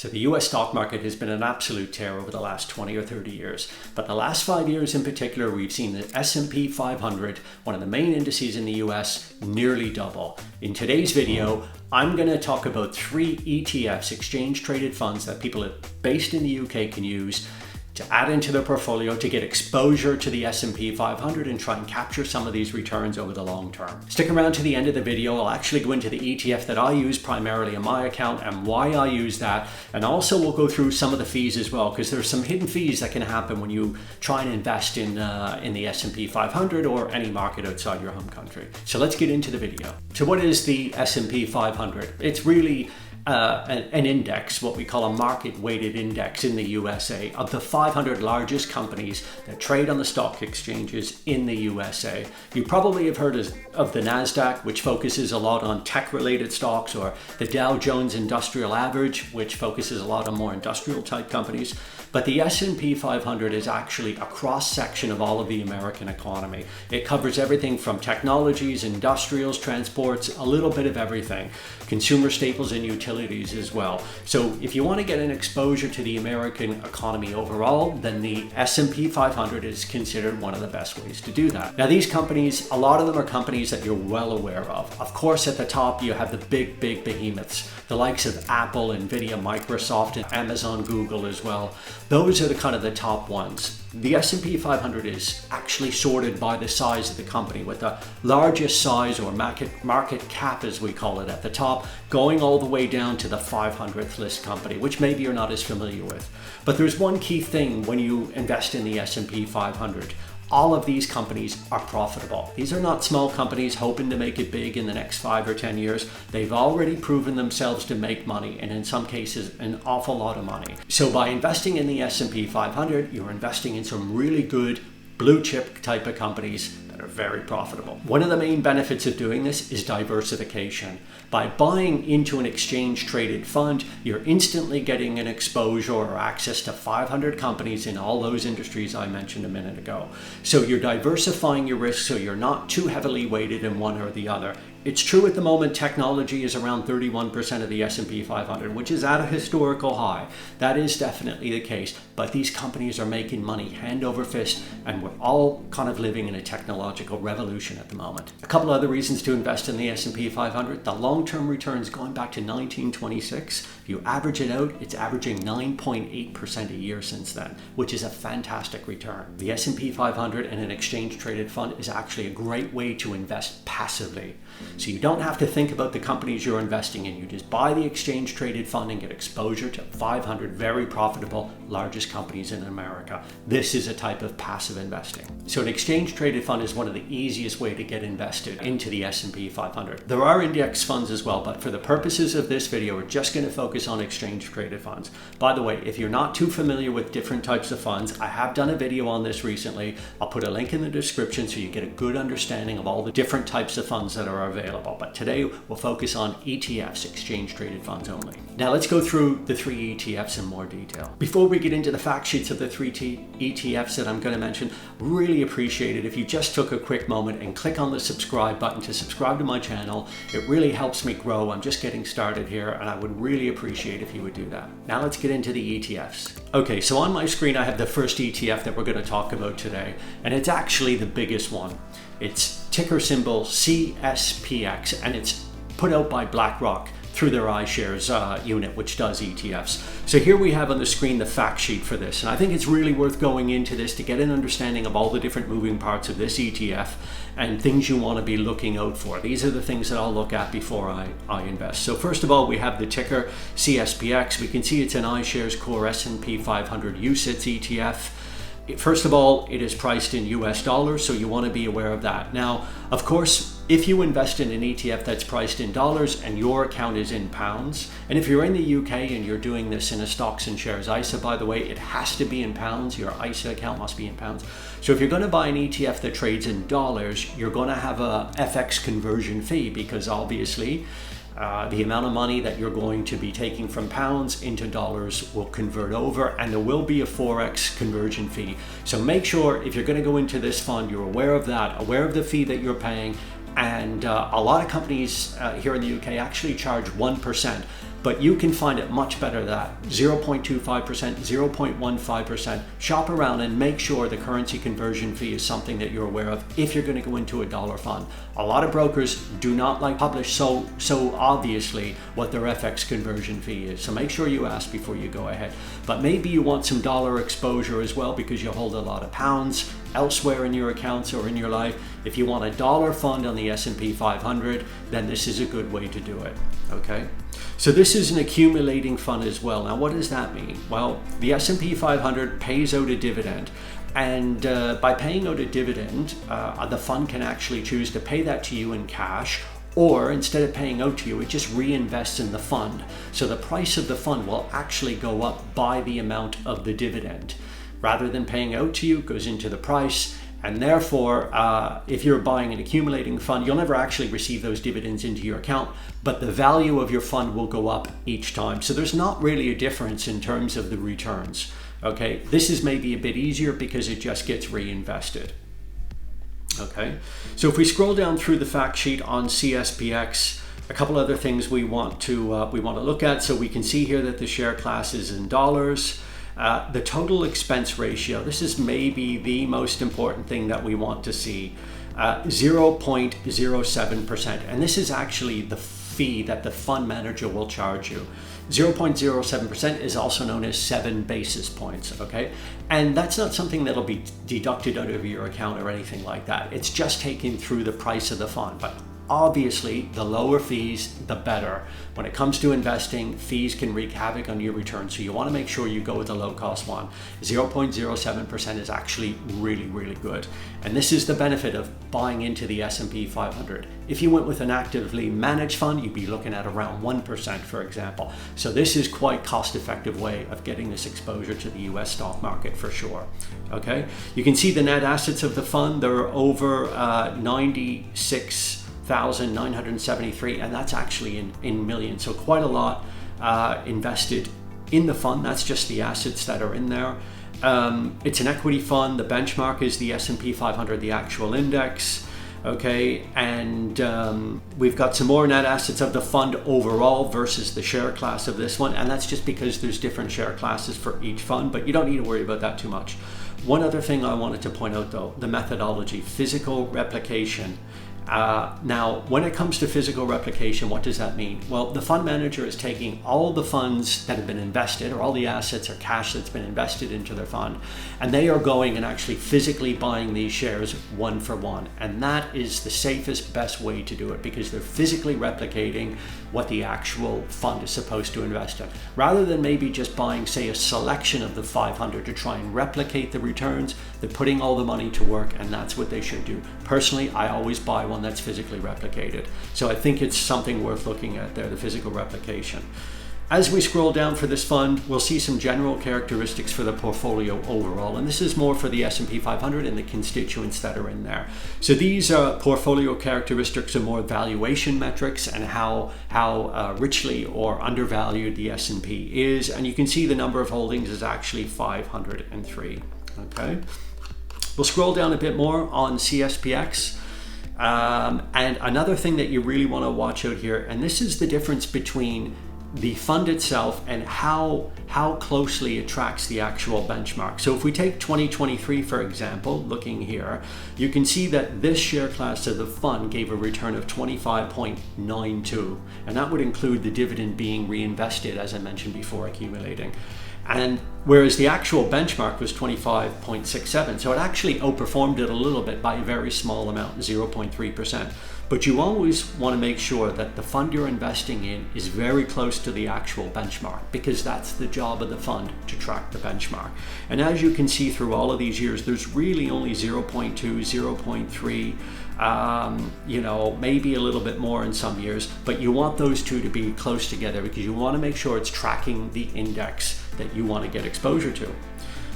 So the US stock market has been an absolute tear over the last 20 or 30 years. But the last 5 years in particular, we've seen the S&P 500, one of the main indices in the US, nearly double. In today's video, I'm going to talk about 3 ETFs, exchange traded funds, that people based in the UK can use to add into their portfolio to get exposure to the S&P 500 and try and capture some of these returns over the long term. Stick around to the end of the video. I'll actually go into the ETF that I use primarily in my account and why I use that. And also we'll go through some of the fees as well, because there's some hidden fees that can happen when you try and invest in the S&P 500 or any market outside your home country. So let's get into the video. So what is the S&P 500? It's really an index, what we call a market-weighted index in the USA, of the 500 largest companies that trade on the stock exchanges in the USA. You probably have heard of the NASDAQ, which focuses a lot on tech-related stocks, or the Dow Jones Industrial Average, which focuses a lot on more industrial-type companies. But the S&P 500 is actually a cross-section of all of the American economy. It covers everything from technologies, industrials, transports, a little bit of everything, consumer staples and utilities as well. So if you want to get an exposure to the American economy overall, then the S&P 500 is considered one of the best ways to do that. Now these companies, a lot of them are companies that you're well aware of. Of course, at the top you have the big behemoths, the likes of Apple, Nvidia, Microsoft, and Amazon, Google as well. Those are the kind of the top ones. The S&P 500 is actually sorted by the size of the company, with the largest size, or market cap as we call it, at the top, going all the way down to the 500th list company, which maybe you're not as familiar with. But there's one key thing when you invest in the S&P 500. All of these companies are profitable. These are not small companies hoping to make it big in the next 5 or 10 years. They've already proven themselves to make money, and in some cases, an awful lot of money. So by investing in the S&P 500, you're investing in some really good blue chip type of companies that are very profitable. One of the main benefits of doing this is diversification. By buying into an exchange traded fund, you're instantly getting an exposure or access to 500 companies in all those industries I mentioned a minute ago. So you're diversifying your risk, so you're not too heavily weighted in one or the other. It's true at the moment technology is around 31% of the S&P 500, which is at a historical high. That is definitely the case, but these companies are making money hand over fist, and we're all kind of living in a technological revolution at the moment. A couple other reasons to invest in the S&P 500. The long-term returns going back to 1926, if you average it out, it's averaging 9.8% a year since then, which is a fantastic return. The S&P 500 and an exchange traded fund is actually a great way to invest passively. So you don't have to think about the companies you're investing in. You just buy the exchange traded fund and get exposure to 500 very profitable largest companies in America. This is a type of passive investing. So an exchange traded fund is one of the easiest way to get invested into the S&P 500. There are index funds as well, but for the purposes of this video, we're just going to focus on exchange traded funds. By the way, if you're not too familiar with different types of funds, I have done a video on this recently. I'll put a link in the description so you get a good understanding of all the different types of funds that are available. But today we'll focus on ETFs, exchange traded funds only. Now let's go through the 3 ETFs in more detail. Before we get into the fact sheets of the 3 ETFs that I'm going to mention, really appreciate it if you just took a quick moment and click on the subscribe button to subscribe to my channel. It really helps me grow. I'm just getting started here, and I would really appreciate if you would do that. Now let's get into the ETFs. Okay, so on my screen I have the first ETF that we're going to talk about today, and it's actually the biggest one. It's ticker symbol CSPX, and it's put out by BlackRock through their iShares unit, which does ETFs. So here we have on the screen the fact sheet for this, and I think it's really worth going into this to get an understanding of all the different moving parts of this ETF and things you want to be looking out for. These are the things that I'll look at before I invest. So first of all, we have the ticker CSPX. We can see it's an iShares Core S&P 500 UCITS ETF. First of all, it is priced in US dollars, so you want to be aware of that. Now, of course, if you invest in an ETF that's priced in dollars and your account is in pounds, and if you're in the UK and you're doing this in a stocks and shares ISA, by the way, it has to be in pounds. Your ISA account must be in pounds. So if you're going to buy an ETF that trades in dollars, you're going to have a FX conversion fee, because obviously the amount of money that you're going to be taking from pounds into dollars will convert over, and there will be a Forex conversion fee. So make sure if you're going to go into this fund, you're aware of that, aware of the fee that you're paying. And a lot of companies here in the UK actually charge 1%, but you can find it much better than that. 0.25%, 0.15%. Shop around and make sure the currency conversion fee is something that you're aware of if you're going to go into a dollar fund. A lot of brokers do not like publish so obviously what their FX conversion fee is. So make sure you ask before you go ahead. But maybe you want some dollar exposure as well because you hold a lot of pounds elsewhere in your accounts or in your life. If you want a dollar fund on the S&P 500, then this is a good way to do it. Okay, so this is an accumulating fund as well. Now, what does that mean? Well, the S&P 500 pays out a dividend, and by paying out a dividend, the fund can actually choose to pay that to you in cash, or instead of paying out to you, it just reinvests in the fund. So the price of the fund will actually go up by the amount of the dividend. Rather than paying out to you, it goes into the price. And therefore, if you're buying an accumulating fund, you'll never actually receive those dividends into your account, but the value of your fund will go up each time. So there's not really a difference in terms of the returns. Okay, this is maybe a bit easier because it just gets reinvested. Okay, so if we scroll down through the fact sheet on CSPX, a couple other things we want to look at. So we can see here that the share class is in dollars. The total expense ratio, this is maybe the most important thing that we want to see, 0.07%. And this is actually the fee that the fund manager will charge you. 0.07% is also known as 7 basis points, okay? And that's not something that'll be deducted out of your account or anything like that. It's just taken through the price of the fund. But obviously, the lower fees, the better. When it comes to investing, fees can wreak havoc on your return. So you want to make sure you go with the low cost one. 0.07% is actually really, really good. And this is the benefit of buying into the S&P 500. If you went with an actively managed fund, you'd be looking at around 1%, for example. So this is quite cost-effective way of getting this exposure to the US stock market for sure. Okay, you can see the net assets of the fund. They're over 96,973, and that's actually in millions, so quite a lot invested in the fund. That's just the assets that are in there. It's an equity fund. The benchmark is the S&P 500, the actual index. Okay, and we've got some more net assets of the fund overall versus the share class of this one, and that's just because there's different share classes for each fund, but you don't need to worry about that too much. One other thing I wanted to point out though, the methodology, physical replication. Now, when it comes to physical replication, what does that mean? Well, the fund manager is taking all the funds that have been invested, or all the assets or cash that's been invested into their fund, and they are going and actually physically buying these shares one for one. And that is the safest, best way to do it, because they're physically replicating what the actual fund is supposed to invest in. Rather than maybe just buying, say, a selection of the 500 to try and replicate the returns, they're putting all the money to work, and that's what they should do. Personally, I always buy one that's physically replicated. So I think it's something worth looking at there, the physical replication. As we scroll down for this fund, we'll see some general characteristics for the portfolio overall, and this is more for the S&P 500 and the constituents that are in there. So these portfolio characteristics are more valuation metrics and how richly or undervalued the S&P is, and you can see the number of holdings is actually 503. Okay, we'll scroll down a bit more on CSPX. And another thing that you really want to watch out here, and this is the difference between the fund itself and how closely it tracks the actual benchmark. So if we take 2023, for example, looking here, you can see that this share class of the fund gave a return of 25.92, and that would include the dividend being reinvested, as I mentioned before, accumulating. And whereas the actual benchmark was 25.67, so it actually outperformed it a little bit by a very small amount, 0.3%. But you always want to make sure that the fund you're investing in is very close to the actual benchmark, because that's the job of the fund, to track the benchmark. And as you can see through all of these years, there's really only 0.2, 0.3, maybe a little bit more in some years, but you want those two to be close together because you want to make sure it's tracking the index that you want to get exposure to.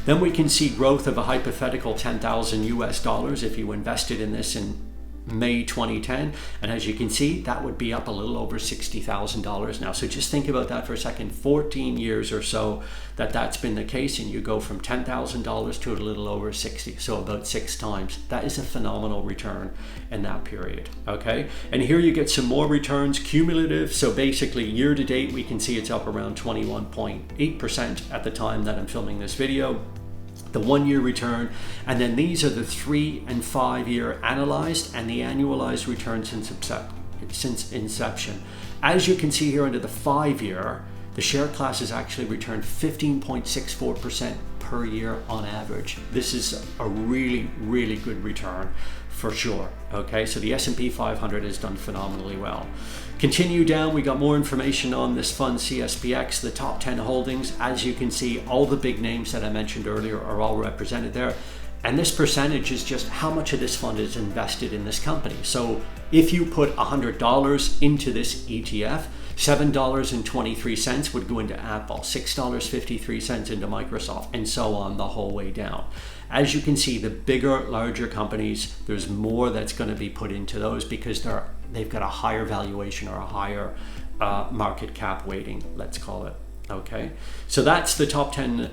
Then we can see growth of a hypothetical $10,000 US if you invested in this in May 2010, and as you can see, that would be up a little over $60,000 now. So just think about that for a second. 14 years or so that's been the case, and you go from $10,000 to a little over 60, so about 6 times. That is a phenomenal return in that period. Okay, and here you get some more returns, cumulative. So basically year to date, we can see it's up around 21.8% at the time that I'm filming this video, the 1 year return. And then these are the 3 and 5 year analyzed and the annualized return since inception. As you can see here, under the 5 year, the share class has actually returned 15.64% per year on average. This is a really, really good return for sure. Okay, so the S&P 500 has done phenomenally well. Continue down, we got more information on this fund, CSPX, the top 10 holdings. As you can see, all the big names that I mentioned earlier are all represented there. And this percentage is just how much of this fund is invested in this company. So if you put $100 into this ETF, $7.23 would go into Apple, $6.53 into Microsoft, and so on the whole way down. As you can see, the bigger, larger companies, there's more that's going to be put into those because they've got a higher valuation or a higher market cap weighting, let's call it. Okay, so that's the top 10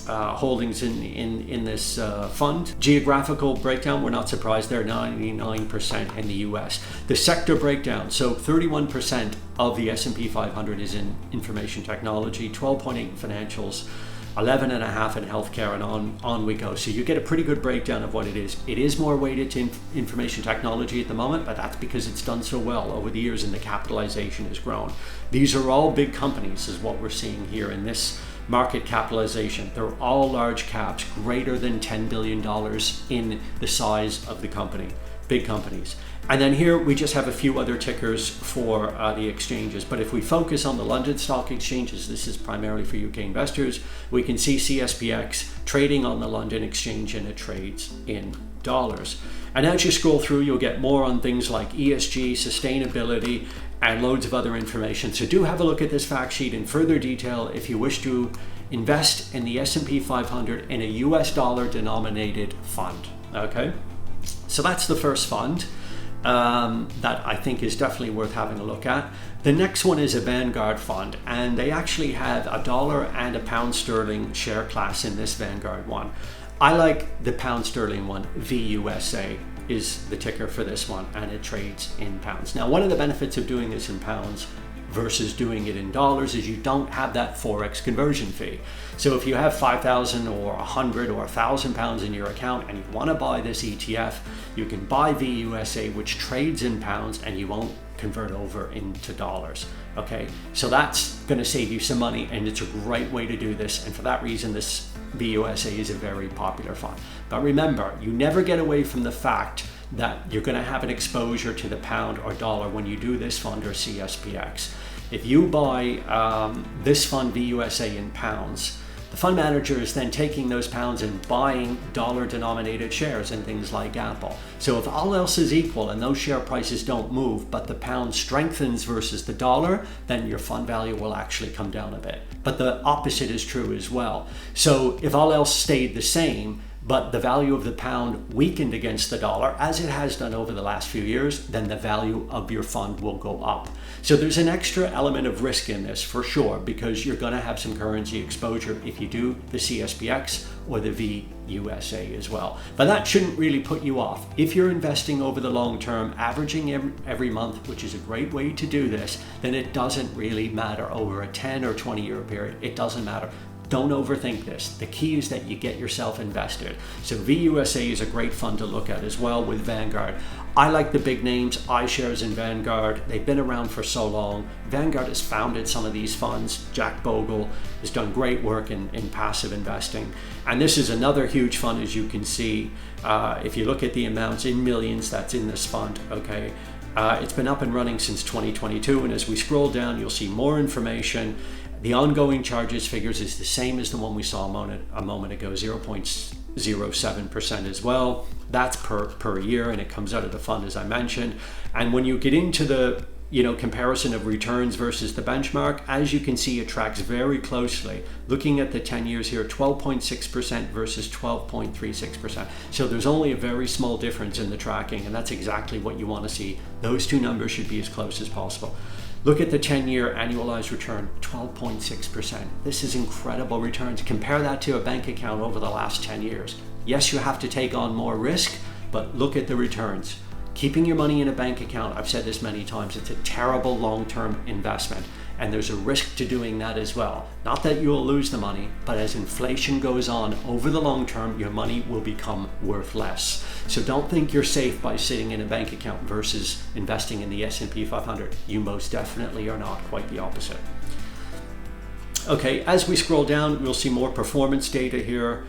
holdings in this fund. Geographical breakdown, we're not surprised there, 99% in the US. The sector breakdown, so 31% of the S&P 500 is in information technology, 12.8 in financials, 11.5 in healthcare, and on we go. So you get a pretty good breakdown of what it is. It is more weighted to information technology at the moment, but that's because it's done so well over the years and the capitalization has grown. These are all big companies is what we're seeing here in this market capitalization. They're all large caps, greater than $10 billion in the size of the company, big companies. And then here we just have a few other tickers for the exchanges. But if we focus on the London Stock Exchanges, this is primarily for UK investors, we can see CSPX trading on the London Exchange, and it trades in dollars. And as you scroll through, you'll get more on things like ESG, sustainability, and loads of other information. So do have a look at this fact sheet in further detail if you wish to invest in the S&P 500 in a US dollar denominated fund. Okay, so that's the first fund that I think is definitely worth having a look at. The next one is a Vanguard fund, and they actually have a dollar and a pound sterling share class in this Vanguard one. I like the pound sterling one. VUSA is the ticker for this one, and it trades in pounds. Now, one of the benefits of doing this in pounds versus doing it in dollars is you don't have that Forex conversion fee. So if you have 5,000 or 100 or 1,000 pounds in your account and you want to buy this ETF, you can buy VUSA, which trades in pounds, and you won't convert over into dollars. Okay, so that's going to save you some money, and it's a great way to do this. And for that reason, this VUSA is a very popular fund. But remember, you never get away from the fact that you're going to have an exposure to the pound or dollar when you do this fund or CSPX. If you buy this fund VUSA in pounds, the fund manager is then taking those pounds and buying dollar denominated shares in things like Apple. So if all else is equal and those share prices don't move, but the pound strengthens versus the dollar, then your fund value will actually come down a bit. But the opposite is true as well. So if all else stayed the same, but the value of the pound weakened against the dollar, as it has done over the last few years, then the value of your fund will go up. So there's an extra element of risk in this for sure, because you're going to have some currency exposure if you do the CSPX or the VUSA as well. But that shouldn't really put you off. If you're investing over the long term, averaging every month, which is a great way to do this, then it doesn't really matter over a 10 or 20 year period. It doesn't matter. Don't overthink this. The key is that you get yourself invested. So VUSA is a great fund to look at as well with Vanguard. I like the big names, iShares in Vanguard. They've been around for so long. Vanguard has founded some of these funds. Jack Bogle has done great work in passive investing. And this is another huge fund, as you can see. If you look at the amounts in millions that's in this fund, okay? It's been up and running since 2022. And as we scroll down, you'll see more information. The ongoing charges figures is the same as the one we saw a moment ago, 0.07% as well. That's per year, and it comes out of the fund, as I mentioned. And when you get into the comparison of returns versus the benchmark, as you can see, it tracks very closely. Looking at the 10 years here, 12.6% versus 12.36%. So there's only a very small difference in the tracking, and that's exactly what you want to see. Those two numbers should be as close as possible. Look at the 10-year annualized return, 12.6%. This is incredible returns. Compare that to a bank account over the last 10 years. Yes, you have to take on more risk, but look at the returns. Keeping your money in a bank account, I've said this many times, it's a terrible long-term investment. And there's a risk to doing that as well. Not that you'll lose the money, but as inflation goes on over the long term, your money will become worth less. So don't think you're safe by sitting in a bank account versus investing in the S&P 500. You most definitely are not, quite the opposite. Okay, as we scroll down, we'll see more performance data here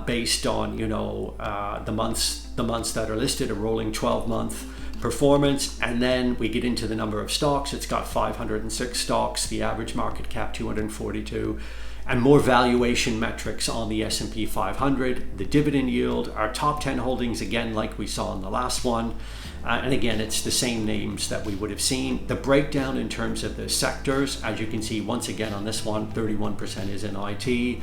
based on the months that are listed, a rolling 12-month performance, and then we get into the number of stocks. It's got 506 stocks, the average market cap 242, and more valuation metrics on the S&P 500, the dividend yield, our top 10 holdings, again like we saw in the last one, and again it's the same names that we would have seen. The breakdown in terms of the sectors, as you can see once again on this one, 31% is in IT,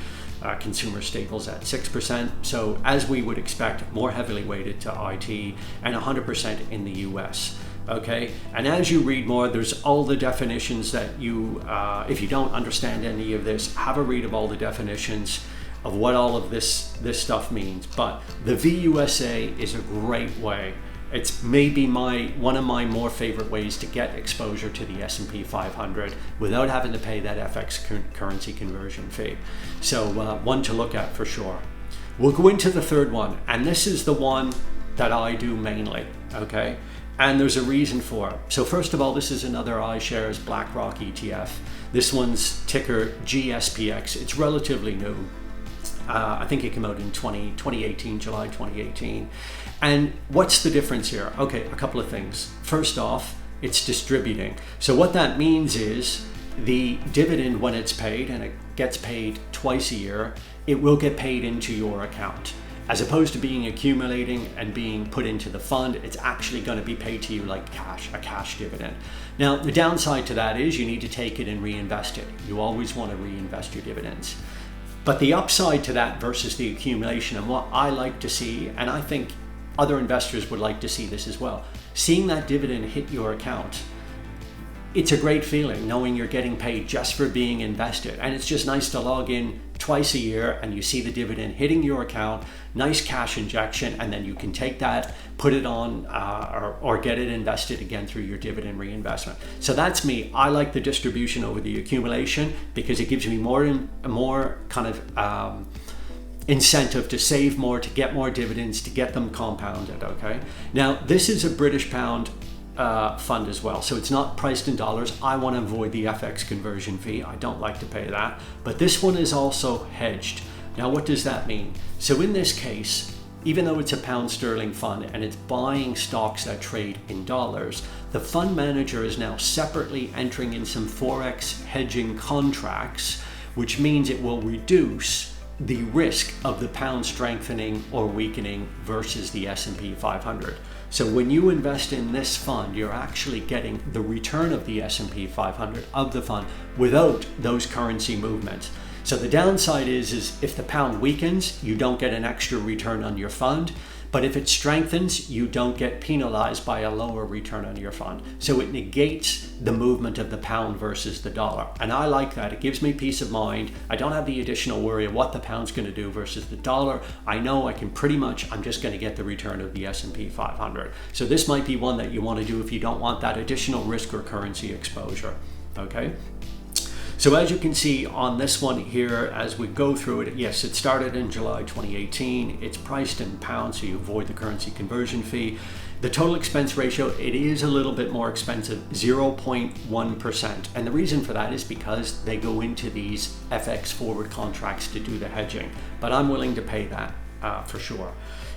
consumer staples at 6%. So as we would expect, more heavily weighted to IT, and 100% in the US. Okay, and as you read more, there's all the definitions that you, if you don't understand any of this, have a read of all the definitions of what all of this stuff means. But the VUSA is a great way. It's maybe one of my more favorite ways to get exposure to the S&P 500 without having to pay that FX currency conversion fee. So one to look at for sure. We'll go into the third one, and this is the one that I do mainly, okay? And there's a reason for it. So first of all, this is another iShares BlackRock ETF. This one's ticker GSPX. It's relatively new. I think it came out in 2018, July 2018. And what's the difference here? Okay, a couple of things. First off, it's distributing. So what that means is the dividend, when it's paid, and it gets paid twice a year, it will get paid into your account. As opposed to being accumulating and being put into the fund, it's actually going to be paid to you like cash, a cash dividend. Now, the downside to that is you need to take it and reinvest it. You always want to reinvest your dividends. But the upside to that versus the accumulation, and what I like to see, and I think other investors would like to see this as well, seeing that dividend hit your account, it's a great feeling knowing you're getting paid just for being invested. And it's just nice to log in twice a year and you see the dividend hitting your account, nice cash injection, and then you can take that, put it on or get it invested again through your dividend reinvestment. So that's me. I like the distribution over the accumulation because it gives me more kind of incentive to save more, to get more dividends, to get them compounded. Okay. Now this is a British pound fund as well, so it's not priced in dollars. I want to avoid the FX conversion fee. I don't like to pay that. But this one is also hedged. Now what does that mean? So in this case, even though it's a pound sterling fund and it's buying stocks that trade in dollars, the fund manager is now separately entering in some forex hedging contracts, which means it will reduce the risk of the pound strengthening or weakening versus the S&P 500. So when you invest in this fund, you're actually getting the return of the S&P 500 of the fund without those currency movements. So the downside is if the pound weakens, you don't get an extra return on your fund. But if it strengthens, you don't get penalized by a lower return on your fund. So it negates the movement of the pound versus the dollar. And I like that. It gives me peace of mind. I don't have the additional worry of what the pound's going to do versus the dollar. I know I can I'm just going to get the return of the S&P 500. So this might be one that you want to do if you don't want that additional risk or currency exposure. Okay. So as you can see on this one here, as we go through it, yes, it started in July 2018. It's priced in pounds, so you avoid the currency conversion fee. The total expense ratio, it is a little bit more expensive, 0.1%. And the reason for that is because they go into these FX forward contracts to do the hedging. But I'm willing to pay that for sure.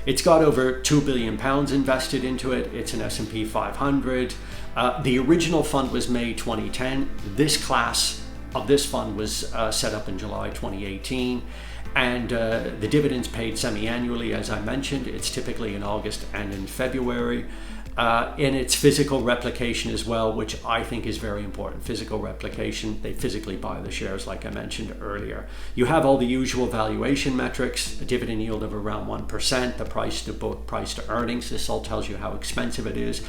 It's got over £2 billion invested into it. It's an S&P 500. The original fund was May 2010. This class of this fund was set up in July 2018, and the dividends paid semi-annually, as I mentioned. It's typically in August and in February. in its physical replication as well, which I think is very important. Physical replication, they physically buy the shares like I mentioned earlier. You have all the usual valuation metrics, a dividend yield of around 1%, the price to book, price to earnings. This all tells you how expensive it is.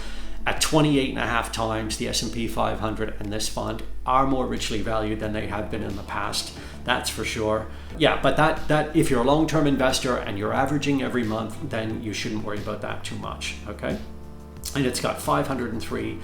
At 28.5 times, the S&P 500 and this fund are more richly valued than they have been in the past. That's for sure. Yeah, but that if you're a long-term investor and you're averaging every month, then you shouldn't worry about that too much, okay? And it's got 503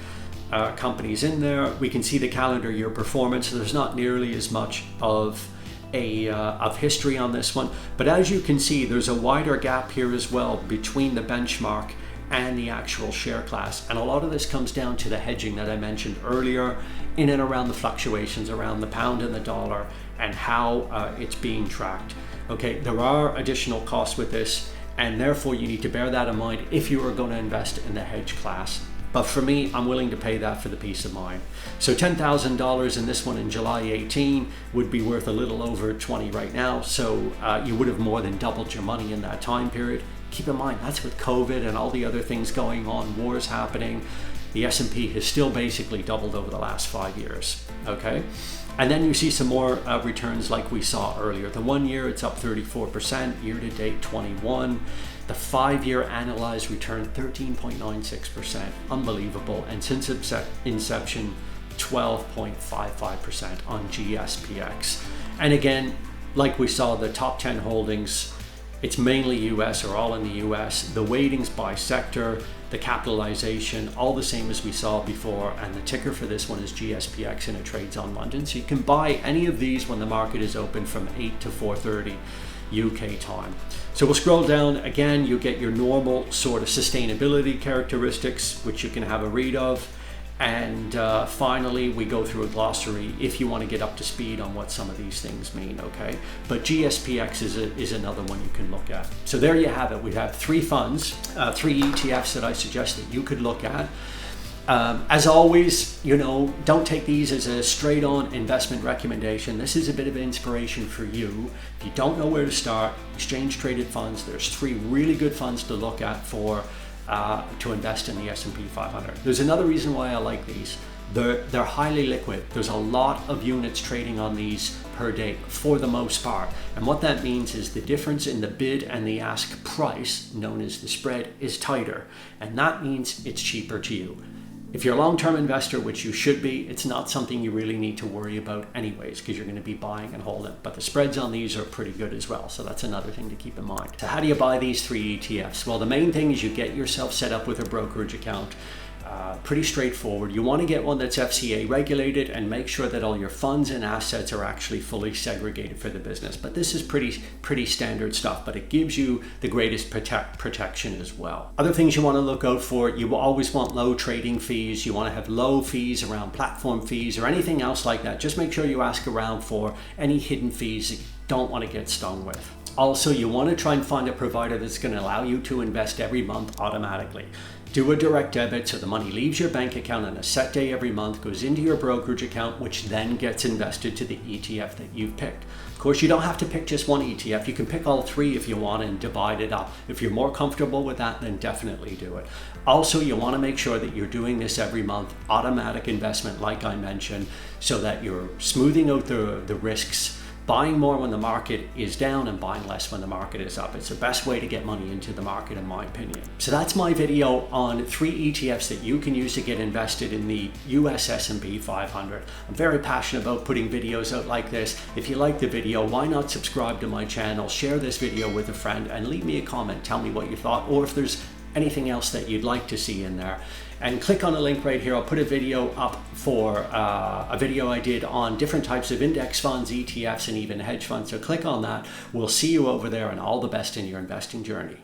companies in there. We can see the calendar year performance. So there's not nearly as much of history on this one, but as you can see, there's a wider gap here as well between the benchmark and the actual share class. And a lot of this comes down to the hedging that I mentioned earlier, in and around the fluctuations around the pound and the dollar and how it's being tracked. Okay, there are additional costs with this, and therefore you need to bear that in mind if you are going to invest in the hedge class. But for me, I'm willing to pay that for the peace of mind. So $10,000 in this one in July 18 would be worth a little over 20 right now. So you would have more than doubled your money in that time period. Keep in mind, that's with COVID and all the other things going on, wars happening. The S&P has still basically doubled over the last 5 years, okay? And then you see some more returns like we saw earlier. The 1 year, it's up 34%, year to date 21. The 5-year annualized return, 13.96%, unbelievable. And since inception, 12.55% on GSPX. And again, like we saw, the top 10 holdings, it's mainly US or all in the US. The weightings by sector, the capitalization, all the same as we saw before. And the ticker for this one is GSPX and it trades on London. So you can buy any of these when the market is open from 8 to 4:30 UK time. So we'll scroll down again. You get your normal sort of sustainability characteristics, which you can have a read of. And finally, we go through a glossary if you want to get up to speed on what some of these things mean, okay? But GSPX is another one you can look at. So there you have it. We have 3 funds, 3 ETFs that I suggest that you could look at. As always, you know, don't take these as a straight-on investment recommendation. This is a bit of inspiration for you. If you don't know where to start, exchange-traded funds, there's 3 really good funds to look at for to invest in the S&P 500. There's another reason why I like these. They're highly liquid. There's a lot of units trading on these per day for the most part. And what that means is the difference in the bid and the ask price, known as the spread, is tighter. And that means it's cheaper to you. If you're a long-term investor, which you should be, it's not something you really need to worry about anyways, because you're going to be buying and holding. But the spreads on these are pretty good as well. So that's another thing to keep in mind. So how do you buy these 3 ETFs? Well, the main thing is you get yourself set up with a brokerage account. Pretty straightforward. You want to get one that's FCA regulated and make sure that all your funds and assets are actually fully segregated for the business. But this is pretty standard stuff, but it gives you the greatest protection as well. Other things you want to look out for, you always want low trading fees. You want to have low fees around platform fees or anything else like that. Just make sure you ask around for any hidden fees that you don't want to get stung with. Also, you want to try and find a provider that's going to allow you to invest every month automatically. Do a direct debit so the money leaves your bank account on a set day every month, goes into your brokerage account, which then gets invested to the ETF that you've picked. Of course, you don't have to pick just one ETF. You can pick all 3 if you want and divide it up. If you're more comfortable with that, then definitely do it. Also, you want to make sure that you're doing this every month, automatic investment like I mentioned, so that you're smoothing out the risks, buying more when the market is down and buying less when the market is up. It's the best way to get money into the market, in my opinion. So that's my video on 3 ETFs that you can use to get invested in the US S&P 500. I'm very passionate about putting videos out like this. If you like the video, why not subscribe to my channel, share this video with a friend, and leave me a comment. Tell me what you thought, or if there's anything else that you'd like to see in there. And click on a link right here. I'll put a video up for a video I did on different types of index funds, ETFs, and even hedge funds. So click on that. We'll see you over there, and all the best in your investing journey.